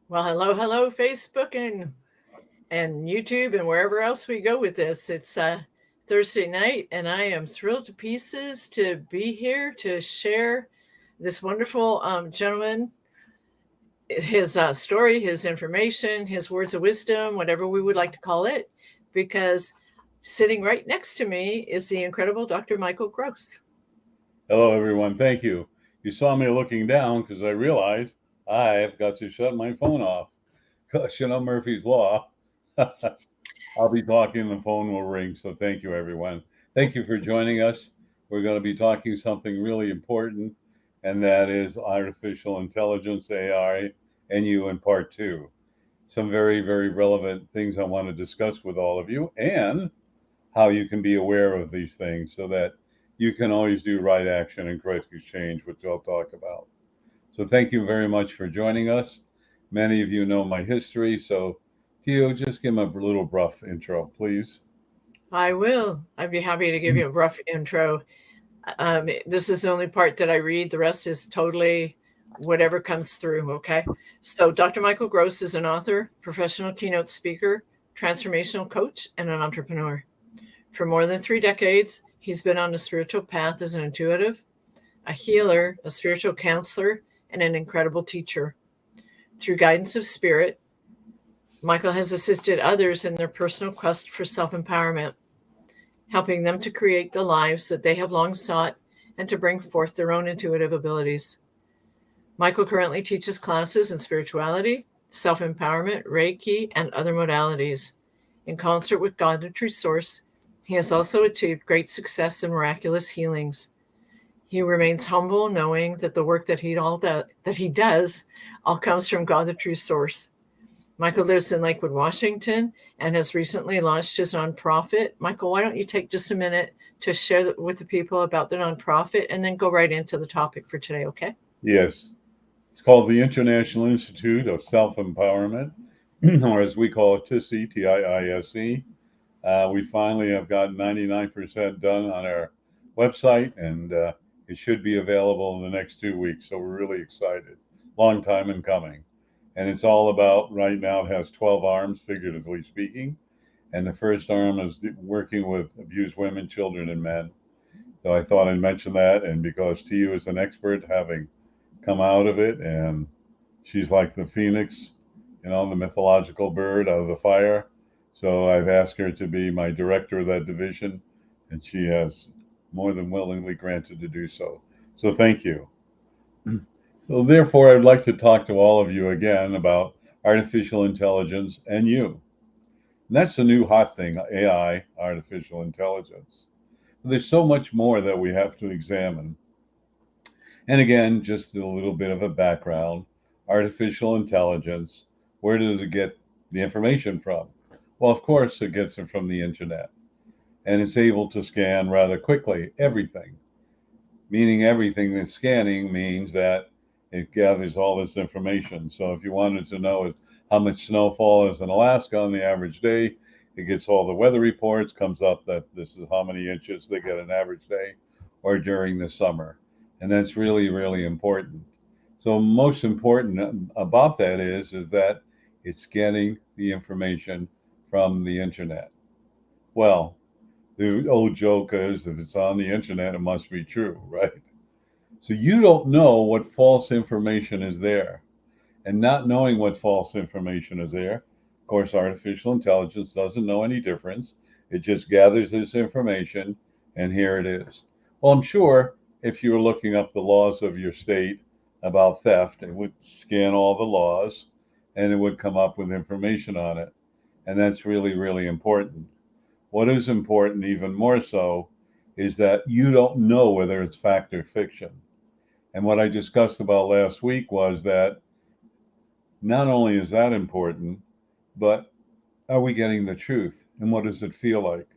Well, hello, hello, Facebook and YouTube and wherever else we go with this. It's Thursday night, and I am thrilled to pieces to be here to share this wonderful gentleman, his story, his information, his words of wisdom, whatever we would like to call it, because sitting right next to me is the incredible Dr. Michael Gross. Hello, everyone. Thank you. You saw me looking down because I realized I've got to shut my phone off. Because you know Murphy's Law. I'll be talking, the phone will ring. So thank you, everyone. Thank you for joining us. We're going to be talking something really important, and that is artificial intelligence, AI, and you in part two. Some very, very relevant things I want to discuss with all of you, and how you can be aware of these things so that you can always do right action and correct exchange, which I'll talk about. So thank you very much for joining us. Many of you know my history, so Theo, just give me a little rough intro, please. I will. I'd be happy to give you a rough intro. This is the only part that I read. The rest is totally whatever comes through. Okay. So, Dr. Michael Gross is an author, professional keynote speaker, transformational coach, and an entrepreneur. For more than 3 decades, he's been on a spiritual path as an intuitive, a healer, a spiritual counselor, and an incredible teacher. Through guidance of spirit, Michael has assisted others in their personal quest for self empowerment, helping them to create the lives that they have long sought and to bring forth their own intuitive abilities. Michael currently teaches classes in spirituality, self empowerment, Reiki, and other modalities. In concert with God, the true source, he has also achieved great success in miraculous healings. He remains humble, knowing that the work that he does all comes from God, the true source. Michael lives in Lakewood, Washington, and has recently launched his nonprofit. Michael, why don't you take just a minute to share with the people about the nonprofit and then go right into the topic for today, okay? Yes, it's called the International Institute of Self Empowerment, or as we call it, TISE, TIISE. We finally have got 99% done on our website, and it should be available in the next 2 weeks. So we're really excited. Long time in coming. And it's all about right now, it has 12 arms, figuratively speaking. And the first arm is working with abused women, children, and men. So I thought I'd mention that. And because TU is an expert, having come out of it, and she's like the phoenix, the mythological bird out of the fire. So I've asked her to be my director of that division, and she has more than willingly granted to do so. So thank you. So therefore, I'd like to talk to all of you again about artificial intelligence and you. And that's the new hot thing, AI, artificial intelligence. There's so much more that we have to examine. And again, just a little bit of a background. Artificial intelligence, where does it get the information from? Well, of course, it gets it from the internet. And it's able to scan rather quickly everything, meaning everything that's scanning means that it gathers all this information. So if you wanted to know how much snowfall is in Alaska on the average day, it gets all the weather reports, comes up that this is how many inches they get an average day or during the summer. And that's really, really important. So most important about that is that it's getting the information from the internet. Well, the old joke is if it's on the internet, it must be true, right? So you don't know what false information is there. And not knowing what false information is there, of course, artificial intelligence doesn't know any difference. It just gathers this information, and here it is. Well, I'm sure if you were looking up the laws of your state about theft, it would scan all the laws and it would come up with information on it. And that's really, really important. What is important, even more so, is that you don't know whether it's fact or fiction. And what I discussed about last week was that not only is that important, but are we getting the truth? And what does it feel like?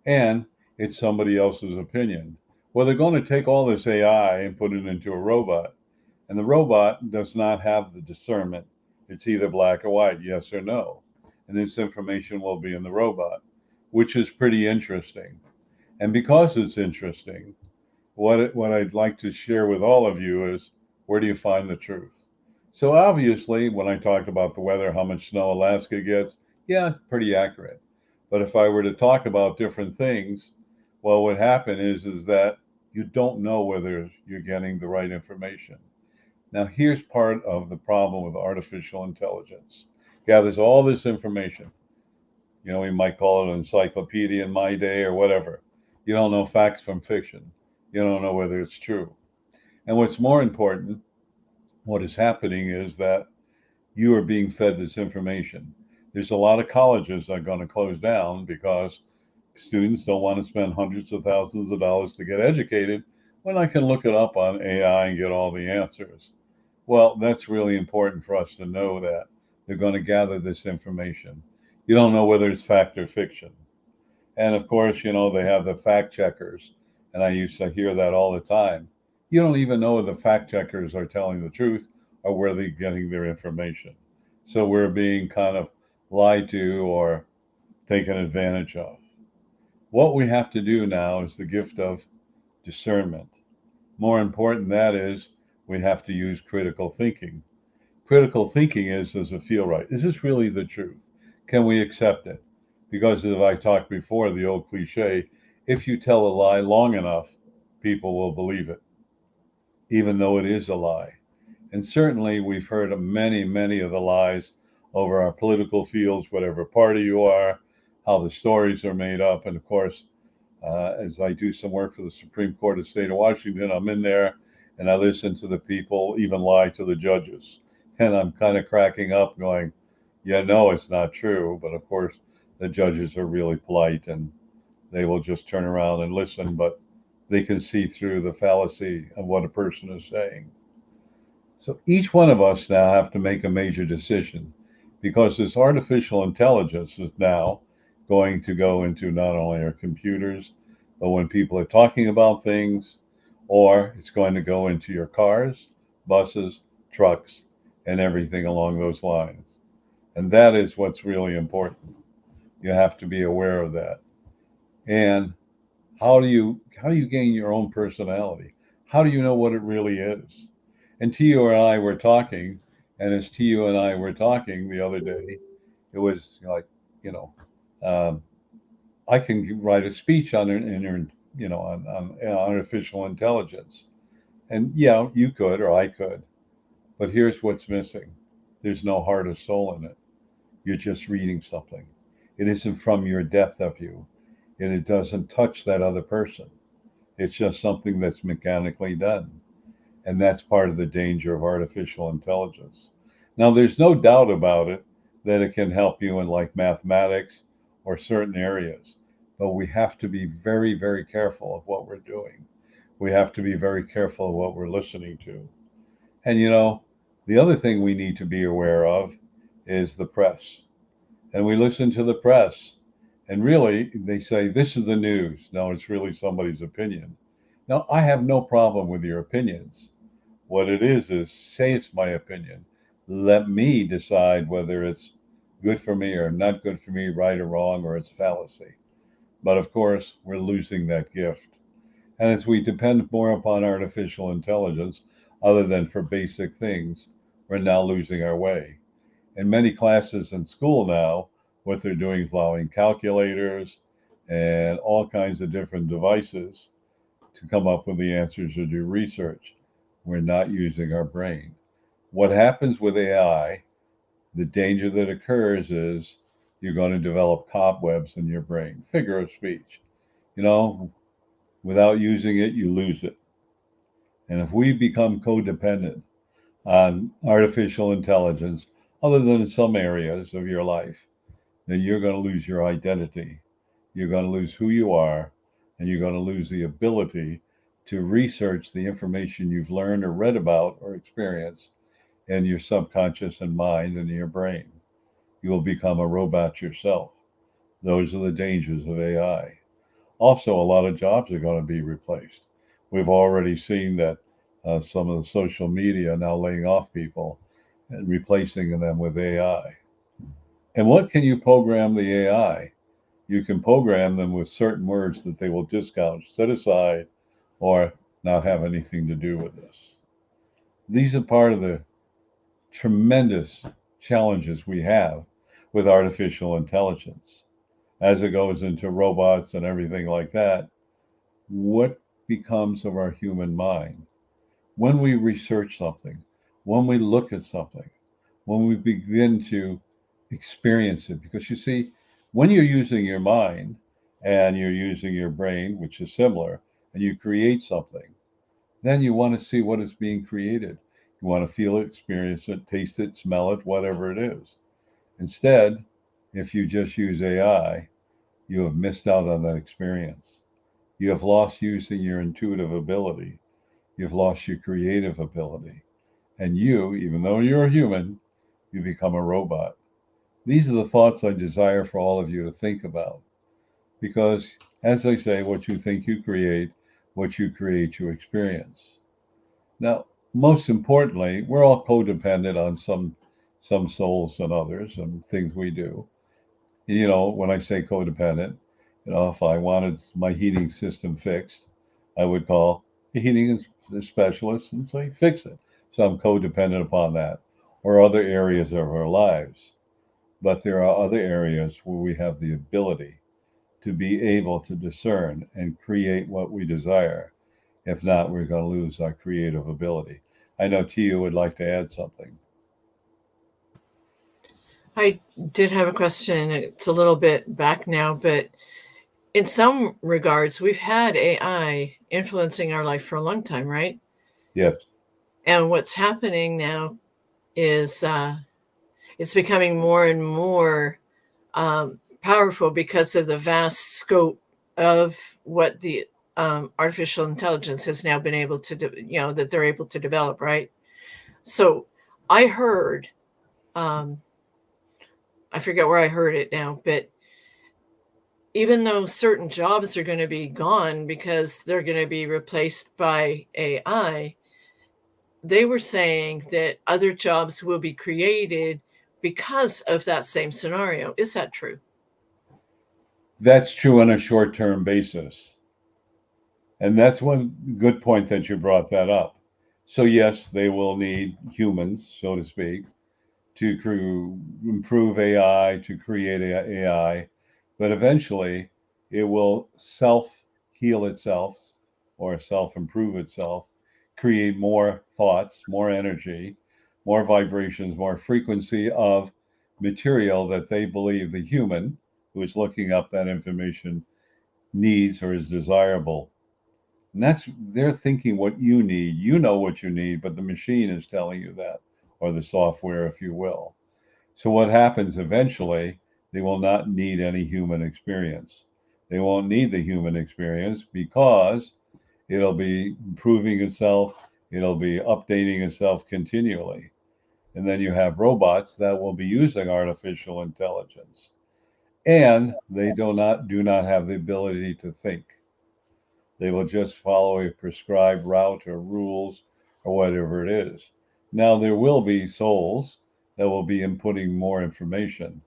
And it's somebody else's opinion. Well, they're going to take all this AI and put it into a robot. And the robot does not have the discernment. It's either black or white, yes or no. And this information will be in the robot, which is pretty interesting. And because it's interesting, what I'd like to share with all of you is where do you find the truth? So obviously, when I talked about the weather, how much snow Alaska gets, yeah, pretty accurate. But if I were to talk about different things, well, what happened is that you don't know whether you're getting the right information. Now, here's part of the problem with artificial intelligence. Gathers all this information. We might call it an encyclopedia in my day or whatever. You don't know facts from fiction. You don't know whether it's true. And what's more important, what is happening is that you are being fed this information. There's a lot of colleges that are going to close down because students don't want to spend hundreds of thousands of dollars to get educated when I can look it up on AI and get all the answers. Well, that's really important for us to know that they're going to gather this information. You don't know whether it's fact or fiction. And of course, they have the fact checkers, and I used to hear that all the time. You don't even know if the fact checkers are telling the truth or where they're getting their information. So we're being kind of lied to or taken advantage of. What we have to do now is the gift of discernment. More important, that is, we have to use critical thinking. Critical thinking is, does it feel right? Is this really the truth? Can we accept it? Because as I talked before, the old cliche, if you tell a lie long enough, people will believe it, even though it is a lie. And certainly we've heard of many, many of the lies over our political fields, whatever party you are, how the stories are made up. And of course, as I do some work for the Supreme Court of the state of Washington, I'm in there and I listen to the people even lie to the judges. And I'm kind of cracking up going, yeah, no, it's not true. But of course, the judges are really polite and they will just turn around and listen, but they can see through the fallacy of what a person is saying. So each one of us now have to make a major decision because this artificial intelligence is now going to go into not only our computers, but when people are talking about things, or it's going to go into your cars, buses, trucks, and everything along those lines. And that is what's really important. You have to be aware of that. And how do you gain your own personality? How do you know what it really is? And Tio and I were talking, and as Tio and I were talking the other day, it was like, you know, um, I can write a speech on on artificial intelligence, and yeah, you could or I could, but here's what's missing: there's no heart or soul in it. You're just reading something. It isn't from your depth of you, and it doesn't touch that other person. It's just something that's mechanically done. And that's part of the danger of artificial intelligence. Now, there's no doubt about it that it can help you in like mathematics or certain areas, but we have to be very, very careful of what we're doing. We have to be very careful of what we're listening to. And the other thing we need to be aware of is the press. And we listen to the press, and really they say, this is the news. No, it's really somebody's opinion. Now, I have no problem with your opinions. What it is say it's my opinion. Let me decide whether it's good for me or not good for me, right or wrong, or it's fallacy. But of course, we're losing that gift. And as we depend more upon artificial intelligence, other than for basic things, we're now losing our way. In many classes in school now, what they're doing is allowing calculators and all kinds of different devices to come up with the answers or do research. We're not using our brain. What happens with AI, the danger that occurs is you're going to develop cobwebs in your brain, figure of speech. You know, without using it, you lose it. And if we become codependent on artificial intelligence, other than in some areas of your life, then you're going to lose your identity. You're going to lose who you are, and you're going to lose the ability to research the information you've learned or read about or experienced in your subconscious and mind and your brain. You will become a robot yourself. Those are the dangers of AI. Also, a lot of jobs are going to be replaced. We've already seen that some of the social media are now laying off people and replacing them with AI. And what can you program the AI? You can program them with certain words that they will discount, set aside, or not have anything to do with this. These are part of the tremendous challenges we have with artificial intelligence. As it goes into robots and everything like that, what becomes of our human mind? When we research something, when we look at something, when we begin to experience it, because you see, when you're using your mind and you're using your brain, which is similar, and you create something, then you want to see what is being created. You want to feel it, experience it, taste it, smell it, whatever it is. Instead, if you just use AI, you have missed out on that experience. You have lost using your intuitive ability. You've lost your creative ability. And you, even though you're a human, you become a robot. These are the thoughts I desire for all of you to think about. Because, as I say, what you think you create, what you create you experience. Now, most importantly, we're all codependent on some souls and others and things we do. You know, when I say codependent, if I wanted my heating system fixed, I would call the heating specialist and say, fix it. So I'm codependent upon that, or other areas of our lives. But there are other areas where we have the ability to be able to discern and create what we desire. If not, we're going to lose our creative ability. I know Tia would like to add something. I did have a question. It's a little bit back now, but in some regards, we've had AI influencing our life for a long time, right? Yes. And what's happening now is it's becoming more and more powerful because of the vast scope of what the artificial intelligence has now been able to do, that they're able to develop, right? So I heard, I forget where I heard it now, but even though certain jobs are going to be gone because they're going to be replaced by AI, they were saying that other jobs will be created because of that same scenario. Is that true? That's true on a short term basis. And that's one good point that you brought that up. So, yes, they will need humans, so to speak, to improve AI, to create AI, but eventually it will self heal itself or self improve itself, create more thoughts, more energy, more vibrations, more frequency of material that they believe the human who is looking up that information needs or is desirable. And that's they're thinking what you need. You know what you need, but the machine is telling you that, or the software, if you will. So what happens eventually, they will not need any human experience. They won't need the human experience because it'll be improving itself, it'll be updating itself continually. And then you have robots that will be using artificial intelligence. And they do not have the ability to think. They will just follow a prescribed route or rules or whatever it is. Now, there will be souls that will be inputting more information.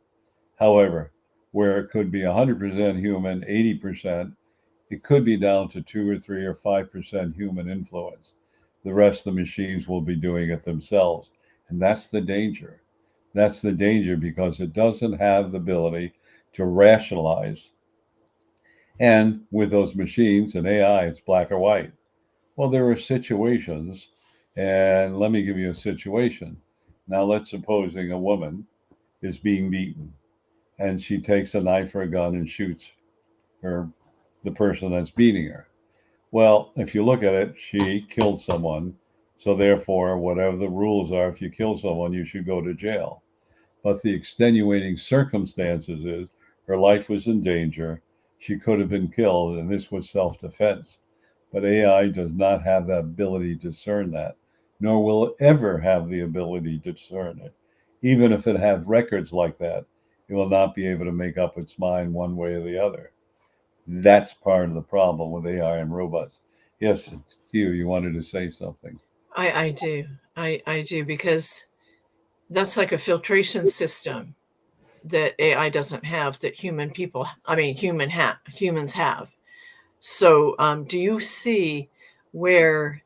However, where it could be 100% human, 80%, it could be down to 2 or 3 or 5% human influence. The rest of the machines will be doing it themselves. And that's the danger. That's the danger because it doesn't have the ability to rationalize. And with those machines and AI, it's black or white. Well, there are situations, and let me give you a situation. Now, let's supposing a woman is being beaten, and she takes a knife or a gun and shoots her, the person that's beating her. Well, if you look at it, she killed someone, so therefore, whatever the rules are, if you kill someone, you should go to jail. But the extenuating circumstances is her life was in danger. She could have been killed, and this was self defense. But AI does not have that ability to discern that, nor will it ever have the ability to discern it. Even if it had records like that, it will not be able to make up its mind one way or the other. That's part of the problem with AI and robots. Yes, you wanted to say something. I do. I do because that's like a filtration system that AI doesn't have that humans have. So, do you see where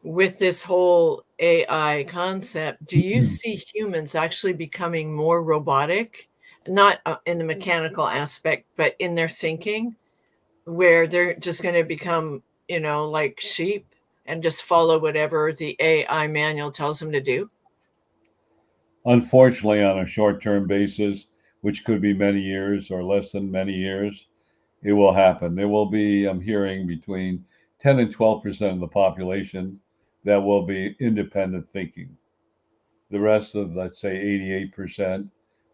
with this whole AI concept, do you see humans actually becoming more robotic? Not in the mechanical aspect, but in their thinking, where they're just going to become, like sheep and just follow whatever the AI manual tells them to do? Unfortunately, on a short-term basis, which could be many years or less than many years, it will happen. There will be, I'm hearing, between 10 and 12% of the population that will be independent thinking. The rest of, let's say, 88%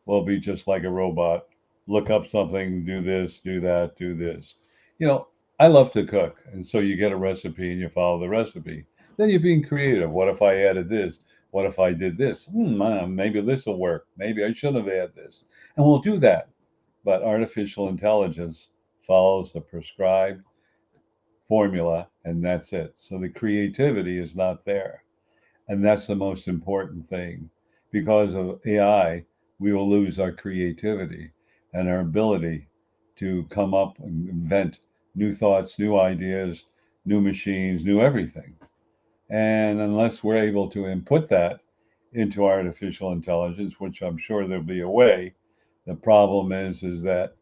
will be just like a robot. Look up something, do this, do that, do this. You know, I love to cook. And so you get a recipe and you follow the recipe. Then you're being creative. What if I added this? What if I did this? Maybe this will work. Maybe I shouldn't have added this. And we'll do that. But artificial intelligence follows the prescribed formula, and that's it. So the creativity is not there. And that's the most important thing. Because of AI, we will lose our creativity and our ability to come up and invent new thoughts, new ideas, new machines, new everything. And unless we're able to input that into artificial intelligence, which I'm sure there'll be a way, the problem is that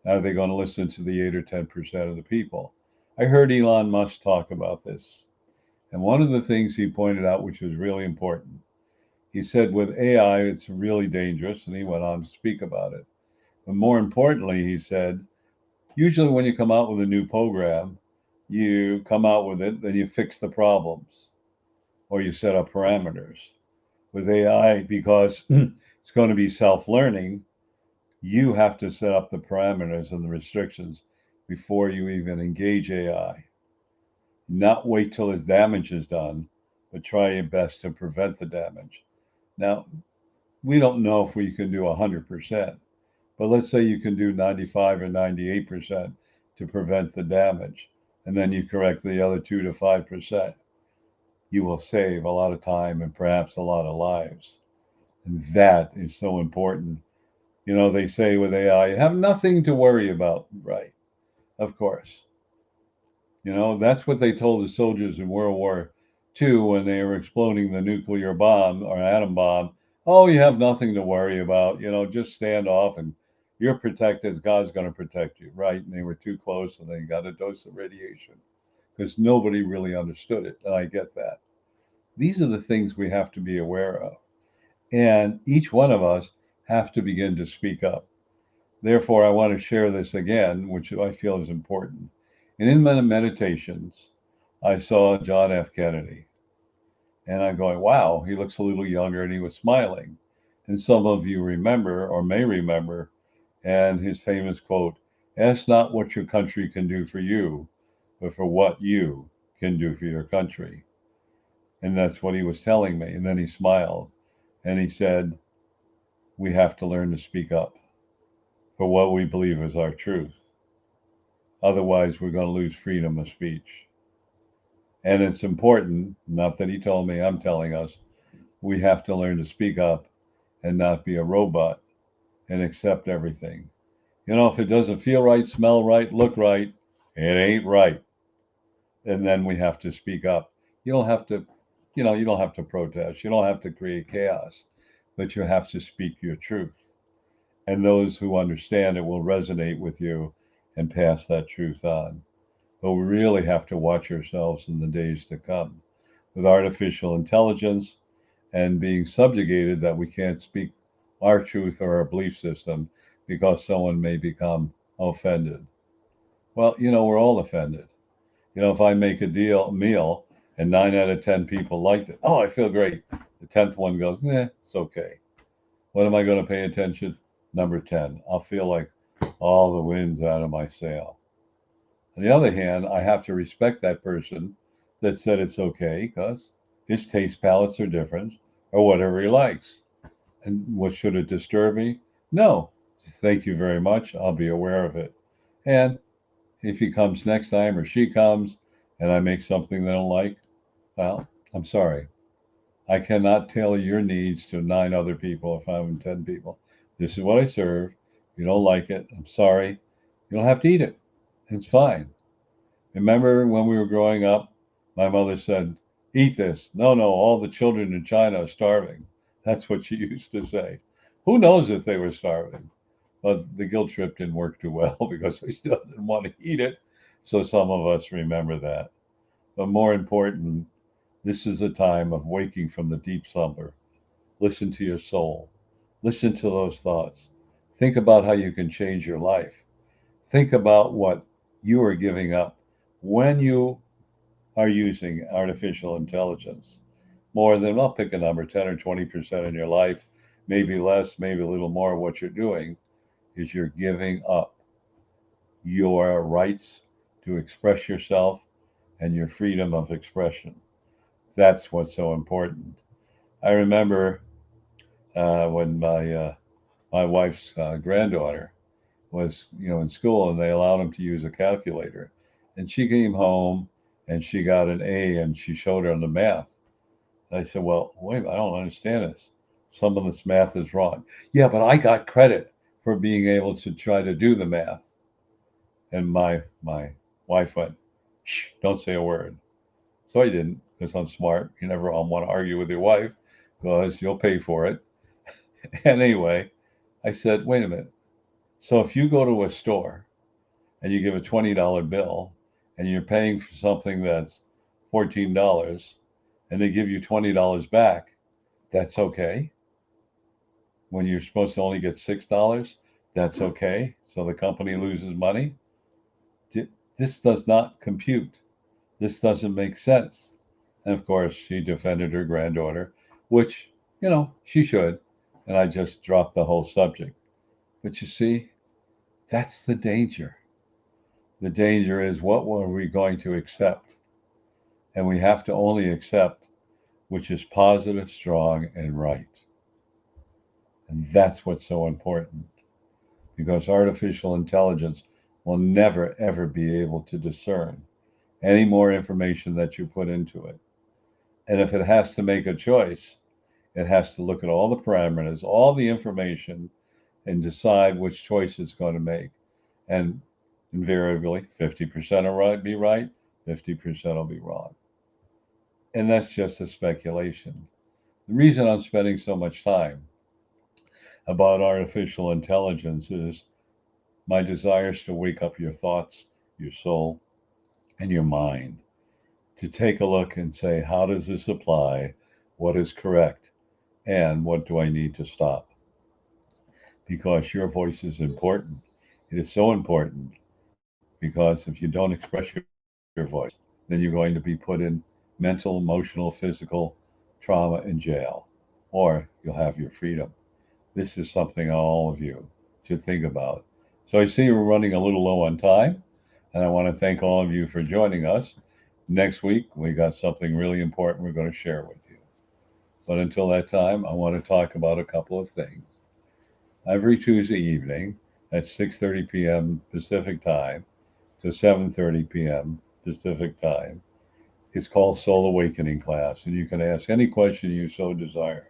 are they going to listen to the 8 or 10% of the people? I heard Elon Musk talk about this. And one of the things he pointed out, which was really important, he said with AI, it's really dangerous. And he went on to speak about it. But more importantly, he said, usually when you come out with a new program, you come out with it, then you fix the problems or you set up parameters. With AI, because it's going to be self learning, you have to set up the parameters and the restrictions before you even engage AI. Not wait till his damage is done, but try your best to prevent the damage. Now, we don't know if we can do 100%, but let's say you can do 95 or 98% to prevent the damage, and then you correct the other 2 to 5%. You will save a lot of time and perhaps a lot of lives. And that is so important. You know, they say with AI, you have nothing to worry about, right? Of course. You know, that's what they told the soldiers in World War II when they were exploding the nuclear bomb or atom bomb. Oh, you have nothing to worry about. You know, just stand off and you're protected. God's going to protect you, right? And they were too close and they got a dose of radiation because nobody really understood it. And I get that. These are the things we have to be aware of. And each one of us have to begin to speak up. Therefore, I want to share this again, which I feel is important. And in my meditations, I saw John F. Kennedy. And I'm going, wow, he looks a little younger and he was smiling. And some of you remember or may remember, and his famous quote, ask not what your country can do for you, but for what you can do for your country. And that's what he was telling me. And then he smiled and he said, we have to learn to speak up for what we believe is our truth. Otherwise, we're going to lose freedom of speech. And it's important, not that he told me, I'm telling us, we have to learn to speak up and not be a robot and accept everything. You know, if it doesn't feel right, smell right, look right, it ain't right. And then we have to speak up. You don't have to, you don't have to protest. You don't have to create chaos, but you have to speak your truth. And those who understand it will resonate with you and pass that truth on. But we really have to watch ourselves in the days to come. With artificial intelligence and being subjugated that we can't speak our truth or our belief system because someone may become offended. Well, we're all offended. If I make a meal and 9 out of 10 people liked it, oh, I feel great. The 10th one goes, it's okay. What am I going to pay attention? Number 10. I'll feel like all the wind's out of my sail. On the other hand, I have to respect that person that said it's okay because his taste palettes are different or whatever he likes. And what should it disturb me? No. Thank you very much. I'll be aware of it. And if he comes next time or she comes and I make something they don't like, well, I'm sorry. I cannot tailor your needs to 9 other people if I'm 10 people. This is what I serve. If you don't like it, I'm sorry. You don't have to eat it. It's fine. Remember when we were growing up, my mother said, Eat this. No, no, all the children in China are starving. That's what she used to say. Who knows if they were starving? But the guilt trip didn't work too well because they still didn't want to eat it. So some of us remember that. But more important, this is a time of waking from the deep slumber. Listen to your soul. Listen to those thoughts. Think about how you can change your life. Think about what you are giving up when you are using artificial intelligence. More than, I'll pick a number, 10 or 20% in your life, maybe less, maybe a little more. What you're doing is you're giving up your rights to express yourself and your freedom of expression. That's what's so important. I remember when my wife's granddaughter was in school, and they allowed him to use a calculator, and she came home and she got an A, and she showed her on the math. I said, well, wait, I don't understand this. Some of this math is wrong. Yeah, but I got credit for being able to try to do the math. And my wife went, shh, don't say a word. So I didn't, because I'm smart. You never want to argue with your wife because you'll pay for it. And anyway, I said, wait a minute. So if you go to a store and you give a $20 bill and you're paying for something that's $14 and they give you $20 back, that's okay. When you're supposed to only get $6, that's okay. So the company loses money. This does not compute. This doesn't make sense. And of course, she defended her granddaughter, which, she should. And I just dropped the whole subject. But you see, that's the danger. The danger is, what are we going to accept? And we have to only accept which is positive, strong, and right. And that's what's so important, because artificial intelligence will never, ever be able to discern any more information that you put into it. And if it has to make a choice, it has to look at all the parameters, all the information, and decide which choice it's going to make. And invariably, 50% will be right, 50% will be wrong. And that's just a speculation. The reason I'm spending so much time about artificial intelligence is my desire is to wake up your thoughts, your soul, and your mind, to take a look and say, how does this apply? What is correct? And what do I need to stop? Because your voice is important. It is so important because if you don't express your voice, then you're going to be put in mental, emotional, physical trauma in jail, or you'll have your freedom. This is something all of you should think about. So I see we're running a little low on time, and I want to thank all of you for joining us. Next week, we got something really important we're going to share with you. But until that time, I want to talk about a couple of things. Every Tuesday evening at 6:30 p.m. Pacific Time to 7:30 p.m. Pacific Time, it's called Soul Awakening Class, and you can ask any question you so desire.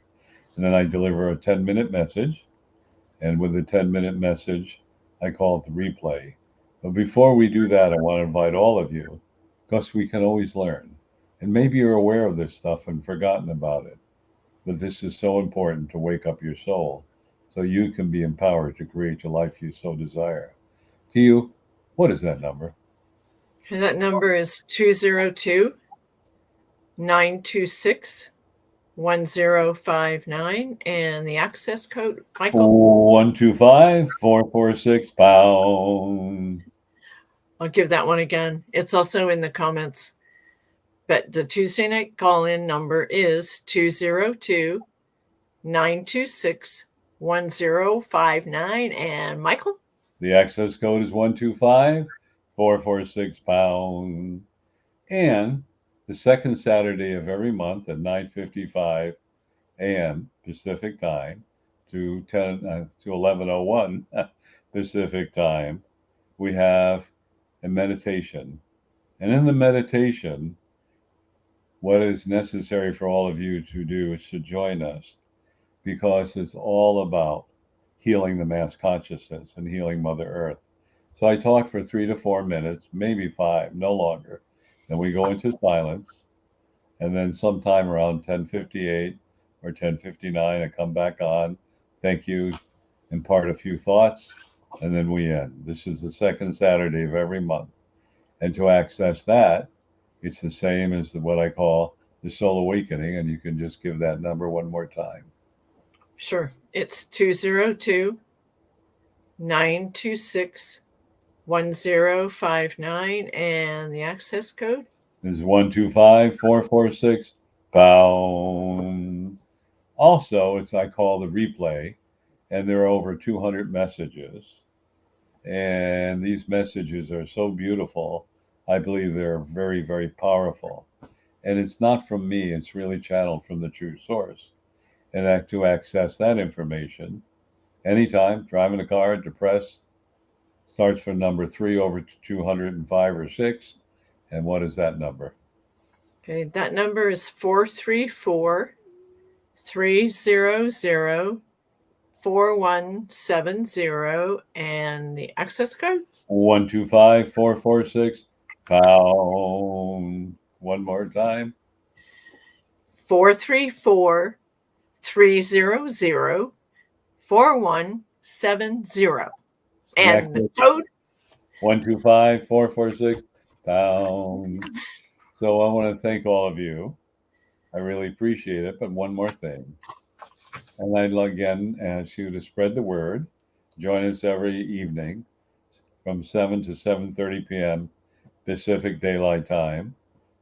And then I deliver a 10-minute message, and with the 10-minute message, I call it the replay. But before we do that, I want to invite all of you, because we can always learn. And maybe you're aware of this stuff and forgotten about it. But this is so important to wake up your soul so you can be empowered to create the life you so desire. To you, what is that number? And that number is 202 926 1059. And the access code, Michael? 125-446-pound. I'll give that one again. It's also in the comments. But the Tuesday night call-in number is 202 926 1059. And Michael? The access code is 125-446-pound. And the second Saturday of every month at 9:55 a.m. Pacific Time to 11:01 Pacific Time, we have a meditation. And in the meditation, what is necessary for all of you to do is to join us, because it's all about healing the mass consciousness and healing Mother Earth. So I talk for 3 to 4 minutes, maybe 5, no longer. Then we go into silence. And then sometime around 10:58 or 10:59, I come back on. Thank you, impart a few thoughts, and then we end. This is the second Saturday of every month. And to access that, it's the same as what I call the Soul Awakening, and you can just give that number one more time. Sure. It's 202-926-1059, and the access code is 125-446 pound. Also, it's I call the replay, and there are over 200 messages. And these messages are so beautiful. I believe they're very, very powerful. And it's not from me, it's really channeled from the true source. And to access that information, anytime, driving a car, depressed, starts from number 3 over to 205 or 6. And what is that number? Okay, that number is 434-300-4170, and the access code 125-446 pound. One more time. 434-300-4170, and the code 125-446 pound. So I want to thank all of you. I really appreciate it. But one more thing. And I'd again ask you to spread the word. Join us every evening from 7 to 7:30 p.m. Pacific Daylight Time.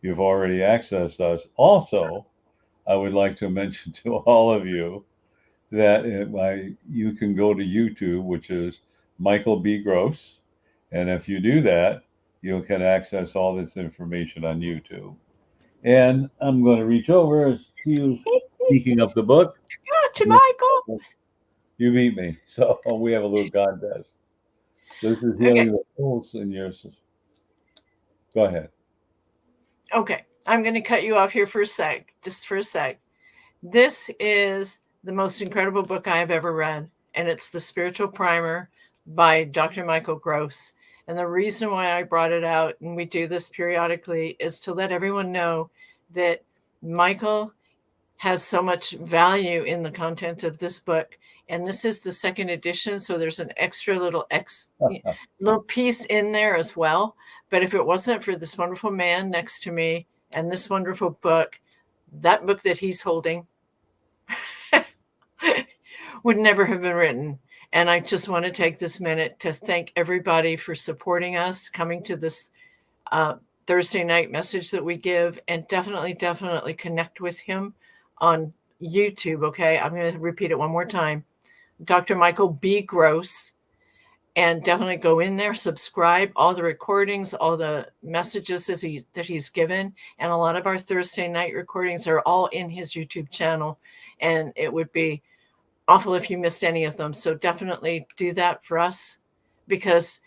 You've already accessed us. Also, I would like to mention to all of you that you can go to YouTube, which is Michael B. Gross. And if you do that, you can access all this information on YouTube. And I'm going to reach over to you, speaking of the book. to Michael. You beat me. So we have a little contest. This is healing the souls in your. Go ahead. Okay. I'm going to cut you off here for a sec, just for a sec. This is the most incredible book I have ever read, and it's The Spiritual Primer by Dr. Michael Gross. And the reason why I brought it out, and we do this periodically, is to let everyone know that Michael has so much value in the content of this book. And this is the second edition, so there's an extra little piece in there as well. But if it wasn't for this wonderful man next to me and this wonderful book, that book that he's holding would never have been written. And I just want to take this minute to thank everybody for supporting us, coming to this Thursday night message that we give, and definitely connect with him on YouTube. Okay, I'm going to repeat it one more time. Dr. Michael B. Gross, and definitely go in there, subscribe, all the recordings, all the messages that he's given. And a lot of our Thursday night recordings are all in his YouTube channel. And it would be awful if you missed any of them. So definitely do that for us, because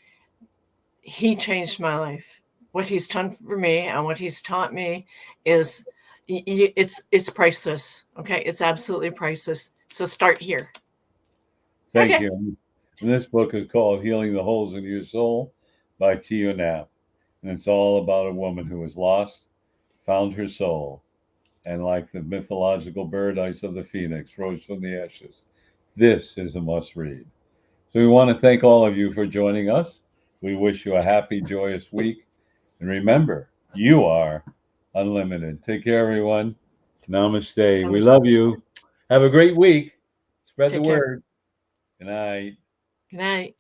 he changed my life. What he's done for me and what he's taught me is it's priceless. Okay. It's absolutely priceless. So start here. Thank you. And this book is called Healing the Holes in Your Soul by Tia Knapp. And it's all about a woman who was lost, found her soul, and like the mythological bird Ice of the Phoenix, rose from the ashes. This is a must read. So we want to thank all of you for joining us. We wish you a happy, joyous week. And remember, you are unlimited. Take care, everyone. Namaste. We love you. Have a great week. Spread the word. Good night. Good night.